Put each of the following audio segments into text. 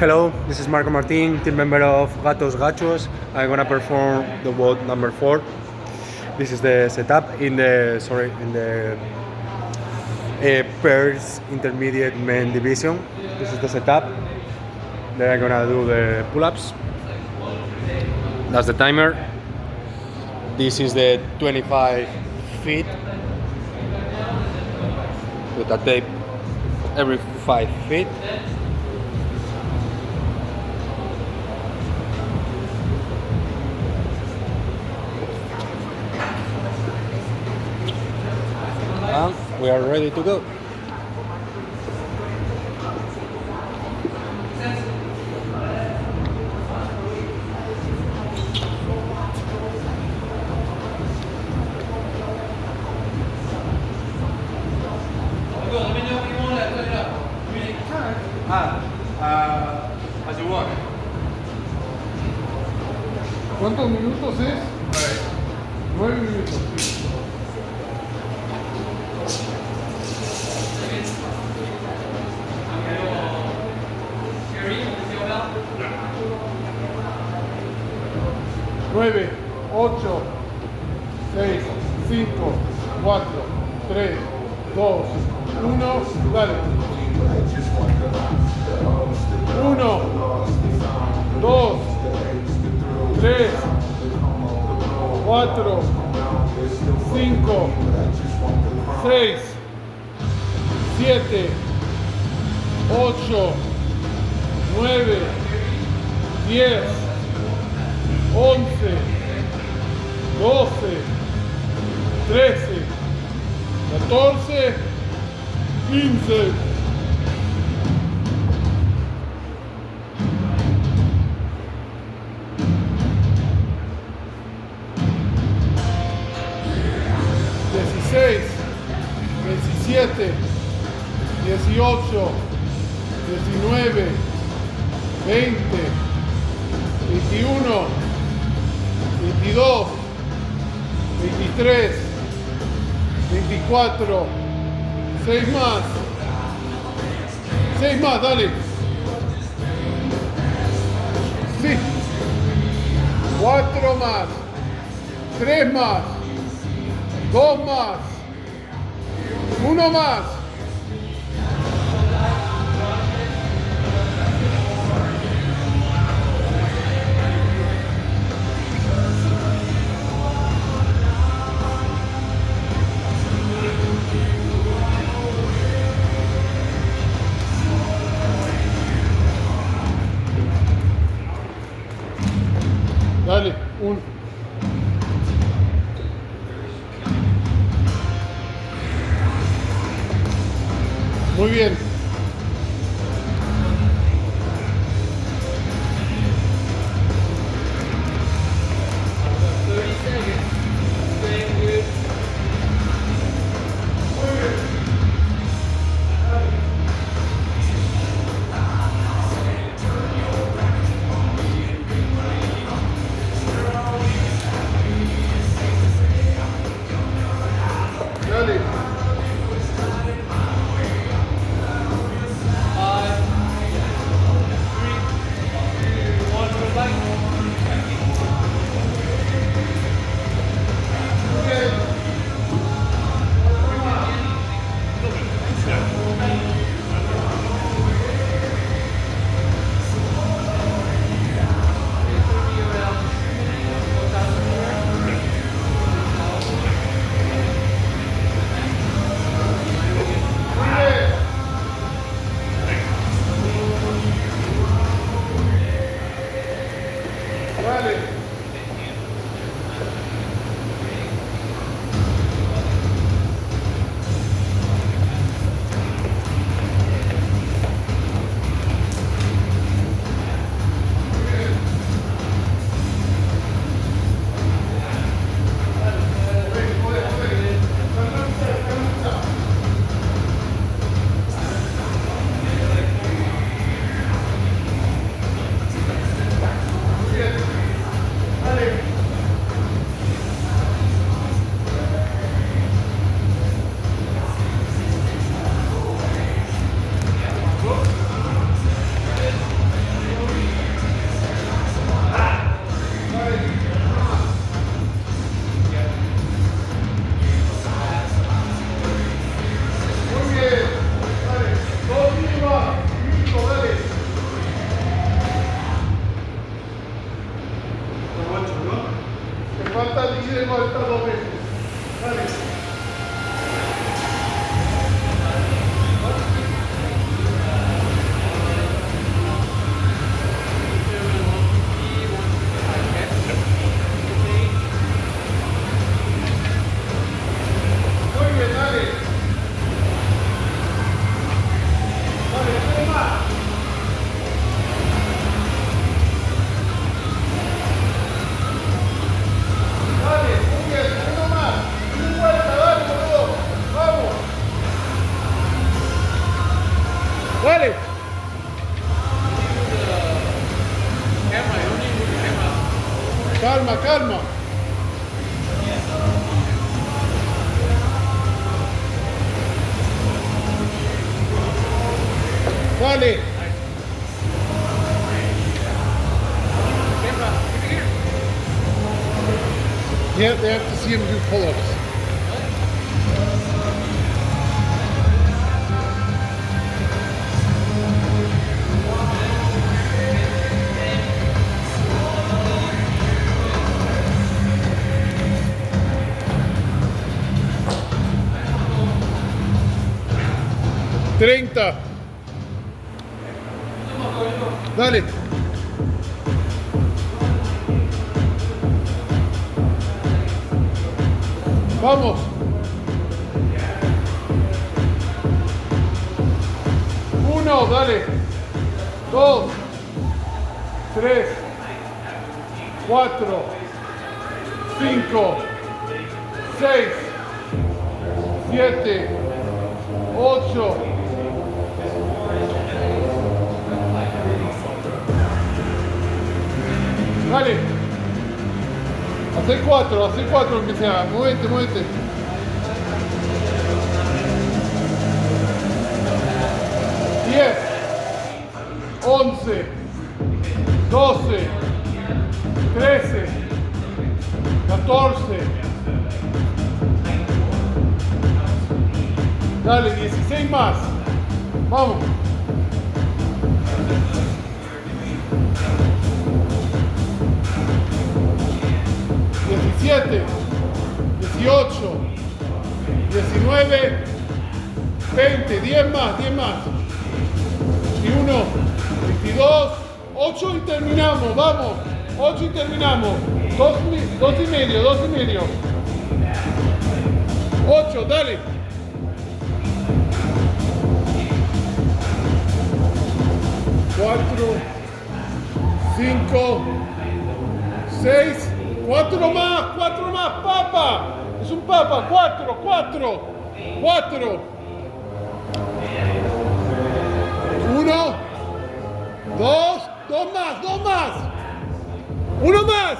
Hello, this is Marco Martin, team member of Gatos Gachos. I'm gonna perform the WOD number 4. This is the setup in the pairs intermediate men division. This is the setup. Then I'm gonna do the pull-ups. That's the timer. This is the 25 feet with a tape every 5 feet. And we are ready to go. As you want. ¿Cuántos minutos es? 9 minutos. Sí. Nueve, 8, 6, 5, 4, 3, 2, 1, dale. 1, 2, 3, 4, 5, 6, 7, 8, 9, 10, 11, 12, 13, 14, 15. Dieciséis, 17, 18, 19, 20, 21, 22, 23, 24, 6 más, 6 más, dale. Sí. 4 más, 3 más, 2 más, 1 más. Dale, 1. Muy bien. Dale. Calma, calma. Dale. Yeah, they have to see him do pull-ups. Dale. Vamos. Uno, dale. 2, 3, 4, 5, 6, 7, 8. Dale. Hace 4 aunque sea. Muévete, muévete. 10, 11, 12, 13, 14. Dale, 16 más. Vamos. 17, 18, 19, 20, 10 más, 21, 22, 8 y terminamos, vamos, 8 y terminamos, 2 y medio, 8, dale. 4, 5, 6, 4 más, papa. Es un papa, 4. 1, 2 más. 1 más.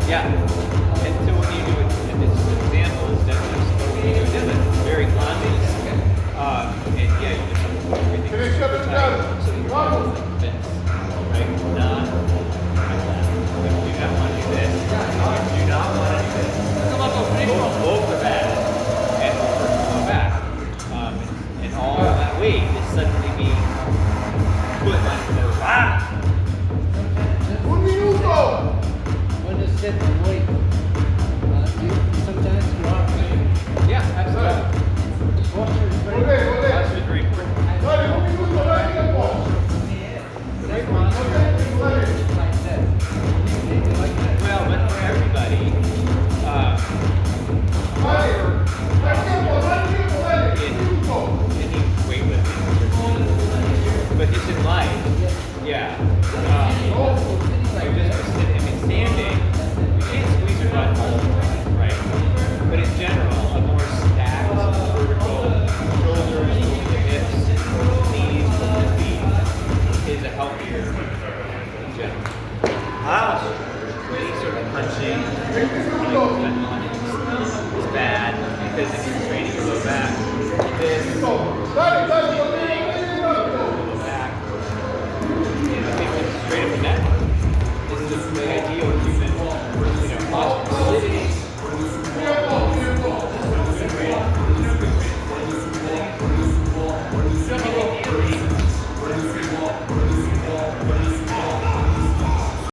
Yeah. And so when you do it, and this example is definitely you do it very obvious. And yeah, you just everything. Finish up and done. So you Vamos. fits, right? Not like that. If you do not want to do this, if you do not want to do this, over that and over back. And all that weight is suddenly being put onto the Un minuto. When to sit and wait. Sometimes you are. yeah, absolutely. Volvé. That's very important. Dale, un minuto, no hay tiempo. Well, but for everybody, any weightlifting, but just in life, yeah. Standing, you can't squeeze your butt home, right? But in general, a more stacked, vertical, shoulders, hips, knees, feet is a healthier in general. Any sort of punching is bad because if